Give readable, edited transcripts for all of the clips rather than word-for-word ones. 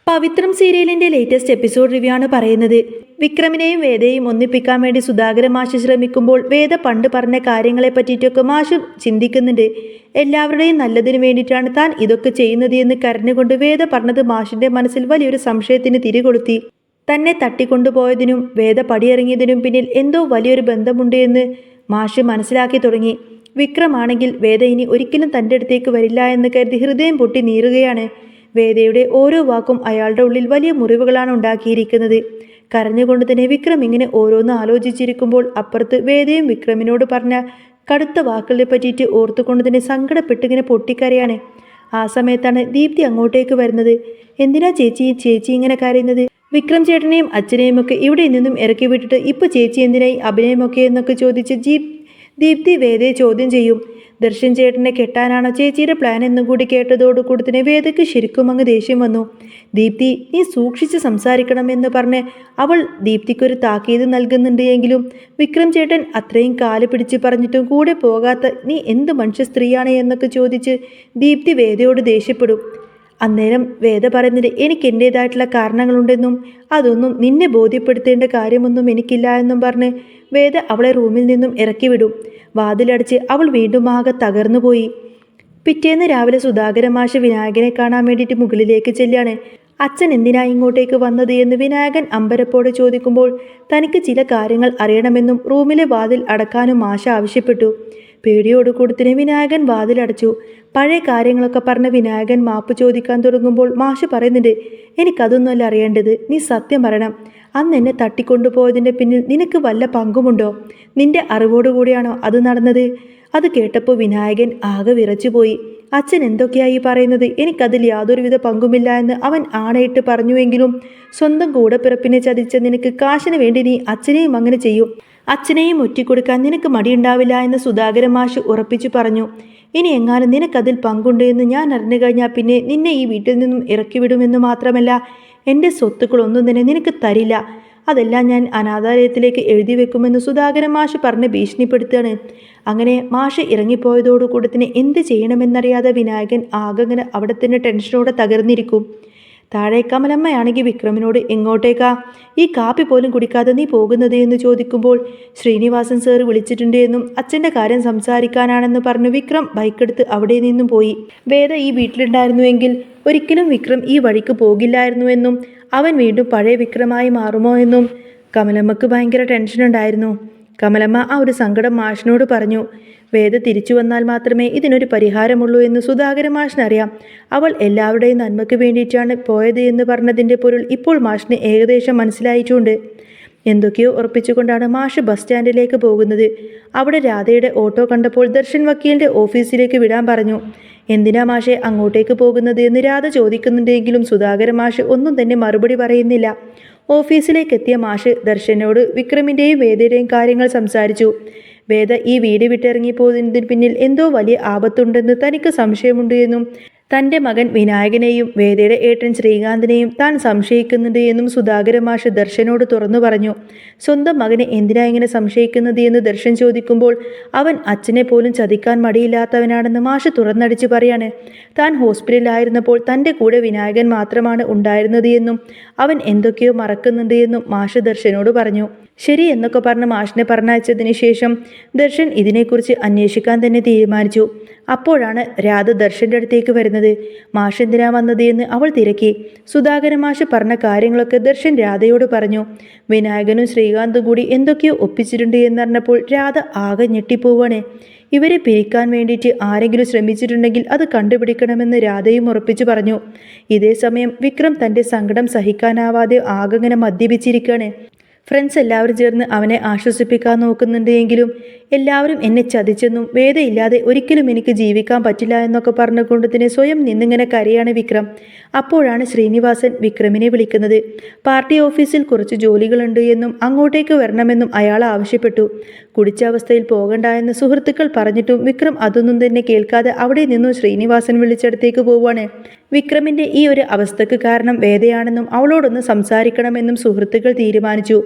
പവിത്രം സീരിയലിന്റെ latest episode review ആണ് പറയുന്നത്. വിക്രമിനെയും വേദയെയും ഒന്നിപ്പിക്കാൻ വേണ്ടി സുധാകരൻ മാഷ് ശ്രമിക്കുമ്പോൾ വേദ പണ്ട് പറഞ്ഞ കാര്യങ്ങളെ പറ്റിയിട്ടൊക്കെ മാഷ് ചിന്തിക്കുന്നുണ്ട്. എല്ലാവരുടെയും നല്ലതിന് വേണ്ടിയിട്ടാണ് താൻ ഇതൊക്കെ ചെയ്യുന്നത് എന്ന് കരഞ്ഞുകൊണ്ട് വേദ പറഞ്ഞത് മാഷിന്റെ മനസ്സിൽ വലിയൊരു സംശയത്തിന് തിരികൊളുത്തി. തന്നെ തട്ടിക്കൊണ്ടുപോയതിനും വേദ പടിയിറങ്ങിയതിനും പിന്നിൽ എന്തോ വലിയൊരു ബന്ധമുണ്ട് എന്ന് മാഷ് മനസ്സിലാക്കി തുടങ്ങി. വിക്രമാണെങ്കിൽ വേദ ഇനി ഒരിക്കലും തൻ്റെ അടുത്തേക്ക് വരില്ല എന്ന് കരുതി ഹൃദയം പൊട്ടി നീറുകയാണ്. വേദയുടെ ഓരോ വാക്കും അയാളുടെ ഉള്ളിൽ വലിയ മുറിവുകളാണ് ഉണ്ടാക്കിയിരിക്കുന്നത്. കരഞ്ഞുകൊണ്ട് തന്നെ വിക്രം ഇങ്ങനെ ഓരോന്ന് ആലോചിച്ചിരിക്കുമ്പോൾ അപ്പുറത്ത് വേദയും വിക്രമിനോട് പറഞ്ഞ കടുത്ത വാക്കുകളെ പറ്റിയിട്ട് ഓർത്തുകൊണ്ട് തന്നെ സങ്കടപ്പെട്ടിങ്ങനെ പൊട്ടിക്കരയാണ്. ആ സമയത്താണ് ദീപ്തി അങ്ങോട്ടേക്ക് വരുന്നത്. എന്തിനാ ചേച്ചി ഇങ്ങനെ കരയുന്നത്? വിക്രം ചേട്ടനെയും അച്ഛനെയും ഒക്കെ ഇവിടെ നിന്നും ഇറക്കി വിട്ടിട്ട് ഇപ്പോൾ ചേച്ചി എന്തിനായി അഭിനയമൊക്കെ എന്നൊക്കെ ചോദിച്ച് ദീപ്തി വേദയെ ചോദ്യം ചെയ്യും. ദർശൻ ചേട്ടനെ കെട്ടാനാണോ ചേച്ചിയുടെ പ്ലാൻ എന്നും കൂടി കേട്ടതോടുകൂടി തന്നെ വേദയ്ക്ക് ശരിക്കും അങ്ങ് ദേഷ്യം വന്നു. ദീപ്തി, നീ സൂക്ഷിച്ച് സംസാരിക്കണമെന്ന് പറഞ്ഞ് അവൾ ദീപ്തിക്കൊരു താക്കീത് നൽകുന്നുണ്ട്. എങ്കിലും വിക്രം ചേട്ടൻ അത്രയും കാല് പിടിച്ച് പറഞ്ഞിട്ടും കൂടെ പോകാത്ത നീ എന്ത് മനുഷ്യ സ്ത്രീയാണ് എന്നൊക്കെ ചോദിച്ച് ദീപ്തി വേദയോട് ദേഷ്യപ്പെടും. അന്നേരം വേദ പറയുന്നത് എനിക്ക് എൻ്റേതായിട്ടുള്ള കാരണങ്ങളുണ്ടെന്നും അതൊന്നും നിന്നെ ബോധ്യപ്പെടുത്തേണ്ട കാര്യമൊന്നും എനിക്കില്ല എന്നും പറഞ്ഞ് വേദ അവളെ റൂമിൽ നിന്നും ഇറക്കി വിടും. വാതിലടച്ച് അവൾ വീണ്ടും ആകെ തകർന്നുപോയി. പിറ്റേന്ന് രാവിലെ സുധാകരൻ മാഷ് വിനായകനെ കാണാൻ വേണ്ടിയിട്ട് മുകളിലേക്ക് ചെല്ലാണ്. അച്ഛൻ എന്തിനാ ഇങ്ങോട്ടേക്ക് വന്നത് എന്ന് വിനായകൻ അമ്പരപ്പോടെ ചോദിക്കുമ്പോൾ തനിക്ക് ചില കാര്യങ്ങൾ അറിയണമെന്നും റൂമിലെ വാതിൽ അടക്കാനും മാഷ ആവശ്യപ്പെട്ടു. പേടിയോടുകൂടി തന്നെ വിനായകൻ വാതിലടച്ചു. പഴയ കാര്യങ്ങളൊക്കെ പറഞ്ഞ് വിനായകൻ മാപ്പ് ചോദിക്കാൻ തുടങ്ങുമ്പോൾ മാഷ് പറയുന്നുണ്ട്, എനിക്കതൊന്നുമല്ല അറിയേണ്ടത്, നീ സത്യം പറയണം. അന്ന് എന്നെ തട്ടിക്കൊണ്ടുപോയതിൻ്റെ പിന്നിൽ നിനക്ക് വല്ല പങ്കുമുണ്ടോ? നിന്റെ അറിവോടുകൂടിയാണോ അത് നടന്നത്? അത് കേട്ടപ്പോൾ വിനായകൻ ആകെ വിറച്ചുപോയി. അച്ഛൻ എന്തൊക്കെയായി പറയുന്നത്? എനിക്കതിൽ യാതൊരുവിധ പങ്കുമില്ല എന്ന് അവൻ ആണയിട്ട് പറഞ്ഞുവെങ്കിലും സ്വന്തം കൂടപ്പിറപ്പിനെ ചതിച്ച നിനക്ക് കാശിന് വേണ്ടി നീ അച്ഛനെയും അങ്ങനെ ചെയ്യും. അച്ഛനെയും ഒറ്റിക്കൊടുക്കാൻ നിനക്ക് മടിയുണ്ടാവില്ല എന്ന് സുധാകരൻ മാഷ് ഉറപ്പിച്ചു പറഞ്ഞു. ഇനി എങ്ങാനും നിനക്കതിൽ പങ്കുണ്ട് എന്ന് ഞാൻ അറിഞ്ഞു കഴിഞ്ഞാൽ പിന്നെ നിന്നെ ഈ വീട്ടിൽ നിന്നും ഇറക്കി വിടുമെന്ന് മാത്രമല്ല എൻ്റെ സ്വത്തുക്കളൊന്നും തന്നെ നിനക്ക് തരില്ല. അതെല്ലാം ഞാൻ അനാഥാലയത്തിലേക്ക് എഴുതി വെക്കുമെന്ന് സുധാകരൻ മാഷ് പറഞ്ഞ് ഭീഷണിപ്പെടുത്തുകയാണ്. അങ്ങനെ മാഷ് ഇറങ്ങിപ്പോയതോടുകൂടി തന്നെ എന്ത് ചെയ്യണമെന്നറിയാതെ വിനായകൻ ആകങ്ങനെ അവിടെ തന്നെ ടെൻഷനോടെ തകർന്നിരിക്കും. താഴെ കമലമ്മയാണെങ്കിൽ വിക്രമിനോട് എങ്ങോട്ടേക്കാ ഈ കാപ്പി പോലും കുടിക്കാതെ നീ പോകുന്നത് എന്ന് ചോദിക്കുമ്പോൾ ശ്രീനിവാസൻ സാറ് വിളിച്ചിട്ടുണ്ട് എന്നും അച്ഛൻ്റെ കാര്യം സംസാരിക്കാനാണെന്ന് പറഞ്ഞ് വിക്രം ബൈക്കെടുത്ത് അവിടെ നിന്നും പോയി. വേദ ഈ വീട്ടിലുണ്ടായിരുന്നുവെങ്കിൽ ഒരിക്കലും വിക്രം ഈ വഴിക്ക് പോകില്ലായിരുന്നുവെന്നും അവൻ വീണ്ടും പഴയ വിക്രമായി മാറുമോ എന്നും കമലമ്മക്ക് ഭയങ്കര ടെൻഷനുണ്ടായിരുന്നു. കമലമ്മ ആ ഒരു സങ്കടം മാഷിനോട് പറഞ്ഞു. വേദ തിരിച്ചു വന്നാൽ മാത്രമേ ഇതിനൊരു പരിഹാരമുള്ളൂ എന്ന് സുധാകരൻ മാഷിനറിയാം. അവൾ എല്ലാവരുടെയും നന്മയ്ക്ക് വേണ്ടിയിട്ടാണ് പോയത് എന്ന് പറഞ്ഞതിൻ്റെ പൊരുൾ ഇപ്പോൾ മാഷിന് ഏകദേശം മനസ്സിലായിട്ടുണ്ട്. എന്തൊക്കെയോ ഉറപ്പിച്ചുകൊണ്ടാണ് മാഷ് ബസ് സ്റ്റാൻഡിലേക്ക് പോകുന്നത്. അവിടെ രാധയുടെ ഓട്ടോ കണ്ടപ്പോൾ ദർശൻ വക്കീലിൻ്റെ ഓഫീസിലേക്ക് വിടാൻ പറഞ്ഞു. എന്തിനാ മാഷെ അങ്ങോട്ടേക്ക് പോകുന്നത് എന്ന് രാധ ചോദിക്കുന്നുണ്ടെങ്കിലും സുധാകരൻ മാഷ് ഒന്നും തന്നെ മറുപടി പറയുന്നില്ല. ഓഫീസിലേക്ക് എത്തിയ മാഷ് ദർശനോട് വിക്രമിൻ്റെയും വേദയുടെയും കാര്യങ്ങൾ സംസാരിച്ചു. വേദ ഈ വീട് വിട്ടിറങ്ങിപ്പോയതിന് പിന്നിൽ എന്തോ വലിയ ആപത്തുണ്ടെന്ന് തനിക്ക് സംശയമുണ്ട് എന്നും തൻ്റെ മകൻ വിനായകനെയും വേദയുടെ ഏട്ടൻ ശ്രീകാന്തിനെയും താൻ സംശയിക്കുന്നുണ്ട് എന്നും സുധാകരൻ മാഷ് ദർശനോട് തുറന്നു പറഞ്ഞു. സ്വന്തം മകനെ എന്തിനാ ഇങ്ങനെ സംശയിക്കുന്നത് എന്ന് ദർശൻ ചോദിക്കുമ്പോൾ അവൻ അച്ഛനെ പോലും ചതിക്കാൻ മടിയില്ലാത്തവനാണെന്ന് മാഷ് തുറന്നടിച്ച് പറയാണ്. താൻ ഹോസ്പിറ്റലിലായിരുന്നപ്പോൾ തൻ്റെ കൂടെ വിനായകൻ മാത്രമാണ് ഉണ്ടായിരുന്നത് എന്നും അവൻ എന്തൊക്കെയോ മറക്കുന്നുണ്ട് എന്നും മാഷ് ദർശനോട് പറഞ്ഞു. ശരി എന്നൊക്കെ പറഞ്ഞ് മാഷിനെ പറഞ്ഞയച്ചതിന് ശേഷം ദർശൻ ഇതിനെക്കുറിച്ച് അന്വേഷിക്കാൻ തന്നെ തീരുമാനിച്ചു. അപ്പോഴാണ് രാധ ദർശൻ്റെ അടുത്തേക്ക് വരുന്നത്. മാഷ് എന്തിനാ വന്നത് എന്ന് അവൾ തിരക്കി. സുധാകരൻ മാഷ് പറഞ്ഞ കാര്യങ്ങളൊക്കെ ദർശൻ രാധയോട് പറഞ്ഞു. വിനായകനും ശ്രീകാന്തും കൂടി എന്തൊക്കെയോ ഒപ്പിച്ചിട്ടുണ്ട് എന്നറിഞ്ഞപ്പോൾ രാധ ആകെ ഞെട്ടിപ്പോവാണ്. ഇവരെ പിരിക്കാൻ വേണ്ടിയിട്ട് ആരെങ്കിലും ശ്രമിച്ചിട്ടുണ്ടെങ്കിൽ അത് കണ്ടുപിടിക്കണമെന്ന് രാധയും ഉറപ്പിച്ചു പറഞ്ഞു. ഇതേ സമയം വിക്രം തൻ്റെ സങ്കടം സഹിക്കാനാവാതെ ആകങ്ങനെ മദ്യപിച്ചിരിക്കുകയാണ്. ഫ്രണ്ട്സ് എല്ലാവരും ചേർന്ന് അവനെ ആശ്വസിപ്പിക്കാൻ നോക്കുന്നുണ്ട്. എങ്കിലും എല്ലാവരും എന്നെ ചതിച്ചെന്നും വേദയില്ലാതെ ഒരിക്കലും എനിക്ക് ജീവിക്കാൻ പറ്റില്ല എന്നൊക്കെ പറഞ്ഞുകൊണ്ട് തന്നെ സ്വയം നിന്നിങ്ങനെ കരയാണ് വിക്രം. അപ്പോഴാണ് ശ്രീനിവാസൻ വിക്രമിനെ വിളിക്കുന്നത്. പാർട്ടി ഓഫീസിൽ കുറച്ച് ജോലികളുണ്ട് എന്നും അങ്ങോട്ടേക്ക് വരണമെന്നും അയാൾ ആവശ്യപ്പെട്ടു. കുടിച്ച അവസ്ഥയിൽ പോകണ്ട എന്ന് സുഹൃത്തുക്കൾ പറഞ്ഞിട്ടും വിക്രം അതൊന്നും തന്നെ കേൾക്കാതെ അവിടെ നിന്നും ശ്രീനിവാസൻ വിളിച്ചടുത്തേക്ക് പോവുകയാണ്. വിക്രമിൻ്റെ ഈ ഒരു അവസ്ഥക്ക് കാരണം വേദയാണെന്നും അവളോടൊന്ന് സംസാരിക്കണമെന്നും സുഹൃത്തുക്കൾ തീരുമാനിച്ചു.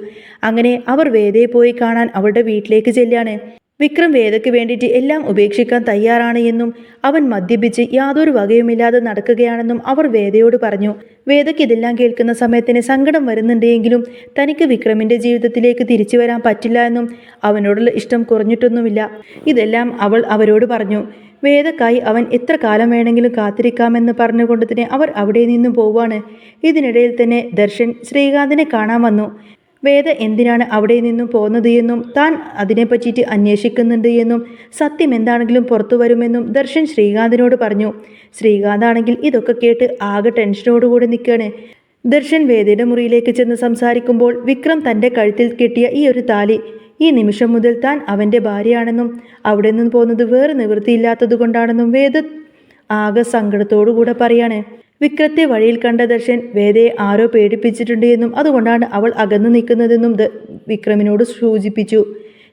അങ്ങനെ അവർ വേദയെ പോയി കാണാൻ അവളുടെ വീട്ടിലേക്ക് ചെല്ലുകയാണ്. വിക്രം വേദയ്ക്ക് വേണ്ടിയിട്ട് എല്ലാം ഉപേക്ഷിക്കാൻ തയ്യാറാണ് എന്നും അവൻ മദ്യപിച്ച് യാതൊരു വകയുമില്ലാതെ നടക്കുകയാണെന്നും അവർ വേദയോട് പറഞ്ഞു. വേദയ്ക്ക് ഇതെല്ലാം കേൾക്കുന്ന സമയത്തിന് സങ്കടം വരുന്നുണ്ടെങ്കിലും തനിക്ക് വിക്രമിൻ്റെ ജീവിതത്തിലേക്ക് തിരിച്ചു വരാൻ പറ്റില്ല എന്നും അവനോടുള്ള ഇഷ്ടം കുറഞ്ഞിട്ടൊന്നുമില്ല. ഇതെല്ലാം അവൾ അവരോട് പറഞ്ഞു. വേദക്കായി അവൻ എത്ര കാലം വേണമെങ്കിലും കാത്തിരിക്കാമെന്ന് പറഞ്ഞുകൊണ്ട് തന്നെ അവർ അവിടെ നിന്നും പോവാണ്. ഇതിനിടയിൽ തന്നെ ദർശൻ ശ്രീകാന്തിനെ കാണാൻ വന്നു. വേദ എന്തിനാണ് അവിടെ നിന്നും പോകുന്നത് എന്നും താൻ അതിനെപ്പറ്റിയിട്ട് അന്വേഷിക്കുന്നുണ്ട് എന്നും സത്യം എന്താണെങ്കിലും പുറത്തു വരുമെന്നും ദർശൻ ശ്രീകാന്തിനോട് പറഞ്ഞു. ശ്രീകാന്താണെങ്കിൽ ഇതൊക്കെ കേട്ട് ആകെ ടെൻഷനോടുകൂടി നിൽക്കുകയാണ്. ദർശൻ വേദയുടെ മുറിയിലേക്ക് ചെന്ന് സംസാരിക്കുമ്പോൾ വിക്രം തൻ്റെ കഴുത്തിൽ കെട്ടിയ ഈ ഒരു താലി ഈ നിമിഷം മുതൽ താൻ അവൻ്റെ ഭാര്യയാണെന്നും അവിടെ നിന്ന് പോകുന്നത് വേറെ നിവൃത്തിയില്ലാത്തത് കൊണ്ടാണെന്നും വേദ ആകെ സങ്കടത്തോടുകൂടെ പറയാണ്. വിക്രത്തെ വഴിയിൽ കണ്ട ദർശൻ വേദയെ ആരോ പേടിപ്പിച്ചിട്ടുണ്ട് എന്നും അതുകൊണ്ടാണ് അവൾ അകന്നു നിൽക്കുന്നതെന്നും വിക്രമിനോട് സൂചിപ്പിച്ചു.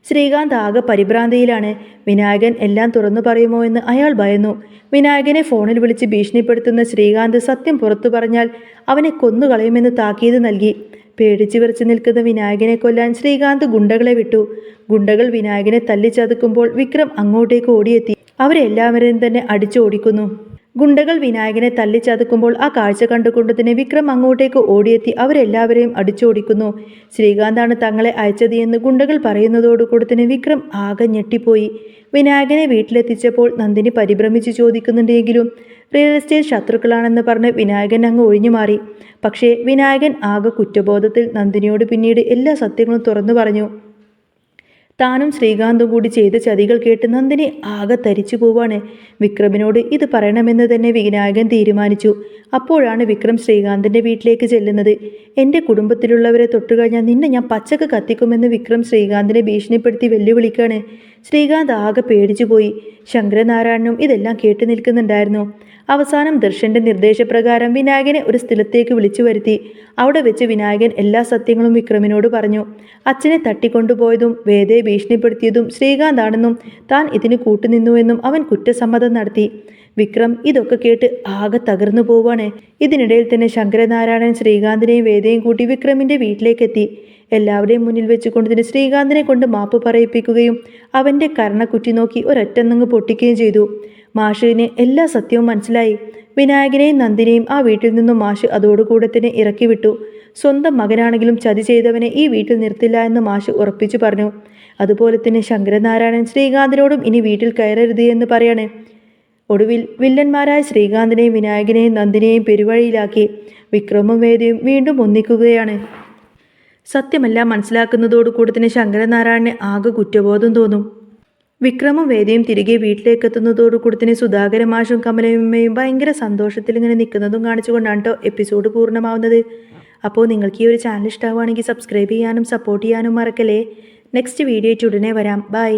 ശ്രീകാന്ത് ആകെ പരിഭ്രാന്തിയിലാണ്. വിനായകൻ എല്ലാം തുറന്നു പറയുമോ എന്ന് അയാൾ ഭയന്നു. വിനായകനെ ഫോണിൽ വിളിച്ച് ഭീഷണിപ്പെടുത്തുന്ന ശ്രീകാന്ത് സത്യം പുറത്തു പറഞ്ഞാൽ അവനെ കൊന്നുകളയുമെന്ന് താക്കീത് നൽകി. പേടിച്ചു വിറച്ചു നിൽക്കുന്ന വിനായകനെ കൊല്ലാൻ ശ്രീകാന്ത് ഗുണ്ടകളെ വിട്ടു. ഗുണ്ടകൾ വിനായകനെ തല്ലിച്ചതുക്കുമ്പോൾ വിക്രം അങ്ങോട്ടേക്ക് ഓടിയെത്തി അവരെല്ലാവരെയും തന്നെ അടിച്ചോടിക്കുന്നു. ഗുണ്ടകൾ വിനായകനെ തല്ലിച്ചതുക്കുമ്പോൾ ആ കാഴ്ച കണ്ടുകൊണ്ട് തന്നെ വിക്രം അങ്ങോട്ടേക്ക് ഓടിയെത്തി അവരെല്ലാവരെയും അടിച്ചോടിക്കുന്നു. ശ്രീകാന്താണ് തങ്ങളെ അയച്ചത് എന്ന് ഗുണ്ടകൾ പറയുന്നതോടുകൂടി തന്നെ വിക്രം ആകെ ഞെട്ടിപ്പോയി. വിനായകനെ വീട്ടിലെത്തിച്ചപ്പോൾ നന്ദിനി പരിഭ്രമിച്ച് ചോദിക്കുന്നുണ്ടെങ്കിലും റിയൽ എസ്റ്റേറ്റ് ശത്രുക്കളാണെന്ന് പറഞ്ഞ് വിനായകൻ അങ്ങ് ഒഴിഞ്ഞു മാറി. പക്ഷേ വിനായകൻ ആകെ കുറ്റബോധത്തിൽ നന്ദിനിയോട് പിന്നീട് എല്ലാ സത്യങ്ങളും തുറന്നു പറഞ്ഞു. താനും ശ്രീകാന്തും കൂടി ചെയ്ത ചതികൾ കേട്ട് നന്ദിനി ആകെ തരിച്ചു പോവാണ്. വിക്രമിനോട് ഇത് പറയണമെന്ന് തന്നെ വിനായകൻ തീരുമാനിച്ചു. അപ്പോഴാണ് വിക്രം ശ്രീകാന്തിൻ്റെ വീട്ടിലേക്ക് ചെല്ലുന്നത്. എൻ്റെ കുടുംബത്തിലുള്ളവരെ തൊട്ടുകഴിഞ്ഞാൽ നിന്നെ ഞാൻ പച്ചക്ക് കത്തിക്കുമെന്ന് വിക്രം ശ്രീകാന്തിനെ ഭീഷണിപ്പെടുത്തി വെല്ലുവിളിക്കാണ്. ശ്രീകാന്ത് ആകെ പേടിച്ചു പോയി. ശങ്കരനാരായണനും ഇതെല്ലാം കേട്ടു നിൽക്കുന്നുണ്ടായിരുന്നു. അവസാനം ദർശൻ്റെ നിർദ്ദേശപ്രകാരം വിനായകനെ ഒരു സ്ഥലത്തേക്ക് വിളിച്ചു വരുത്തി. അവിടെ വെച്ച് വിനായകൻ എല്ലാ സത്യങ്ങളും വിക്രമിനോട് പറഞ്ഞു. അച്ഛനെ തട്ടിക്കൊണ്ടുപോയതും വേദയെ ഭീഷണിപ്പെടുത്തിയതും ശ്രീകാന്താണെന്നും താൻ ഇതിന് കൂട്ടുനിന്നുവെന്നും അവൻ കുറ്റസമ്മതം നടത്തി. വിക്രം ഇതൊക്കെ കേട്ട് ആകെ തകർന്നു പോവാണ്. ഇതിനിടയിൽ തന്നെ ശങ്കരനാരായണൻ ശ്രീകാന്തിനെയും വേദയും കൂട്ടി വിക്രമിൻ്റെ വീട്ടിലേക്കെത്തി. എല്ലാവരുടെയും മുന്നിൽ വെച്ചുകൊണ്ട് തന്നെ ശ്രീകാന്തിനെ കൊണ്ട് മാപ്പ് പറയിപ്പിക്കുകയും അവൻ്റെ കർണക്കുറ്റി നോക്കി ഒരൊറ്റന്നങ്ങ് പൊട്ടിക്കുകയും ചെയ്തു. മാഷിന് എല്ലാ സത്യവും മനസ്സിലായി. വിനായകനെയും നന്ദിനെയും ആ വീട്ടിൽ നിന്നും മാഷ് അതോടുകൂടെ തന്നെ ഇറക്കി വിട്ടു. സ്വന്തം മകനാണെങ്കിലും ചതി ചെയ്തവനെ ഈ വീട്ടിൽ നിർത്തില്ല എന്ന് മാഷ് ഉറപ്പിച്ചു പറഞ്ഞു. അതുപോലെ തന്നെ ശങ്കരനാരായണൻ ശ്രീകാന്തിനോടും ഇനി വീട്ടിൽ കയറരുത് എന്ന് പറയാണ്. ഒടുവിൽ വില്ലന്മാരായ ശ്രീകാന്തിനെയും വിനായകനെയും നന്ദിനെയും പെരുവഴിയിലാക്കി. വിക്രമും വേദയും വീണ്ടും ഒന്നിക്കുകയാണ്. സത്യമെല്ലാം മനസ്സിലാക്കുന്നതോടുകൂടി തന്നെ ശങ്കരനാരായണന് ആകെ കുറ്റബോധം തോന്നും. വിക്രമും വേദയും തിരികെ വീട്ടിലേക്ക് എത്തുന്നതോടുകൂടി തന്നെ സുധാകര മാഷും കമലയമ്മയും ഭയങ്കര സന്തോഷത്തിൽ ഇങ്ങനെ നിൽക്കുന്നതും കാണിച്ചുകൊണ്ടാണ് കേട്ടോ എപ്പിസോഡ് പൂർണ്ണമാവുന്നത്. അപ്പോൾ നിങ്ങൾക്ക് ഈ ഒരു ചാനൽ ഇഷ്ടമാവുകയാണെങ്കിൽ സബ്സ്ക്രൈബ് ചെയ്യാനും സപ്പോർട്ട് ചെയ്യാനും മറക്കല്ലേ. നെക്സ്റ്റ് വീഡിയോ ഉടനെ വരാം. ബൈ.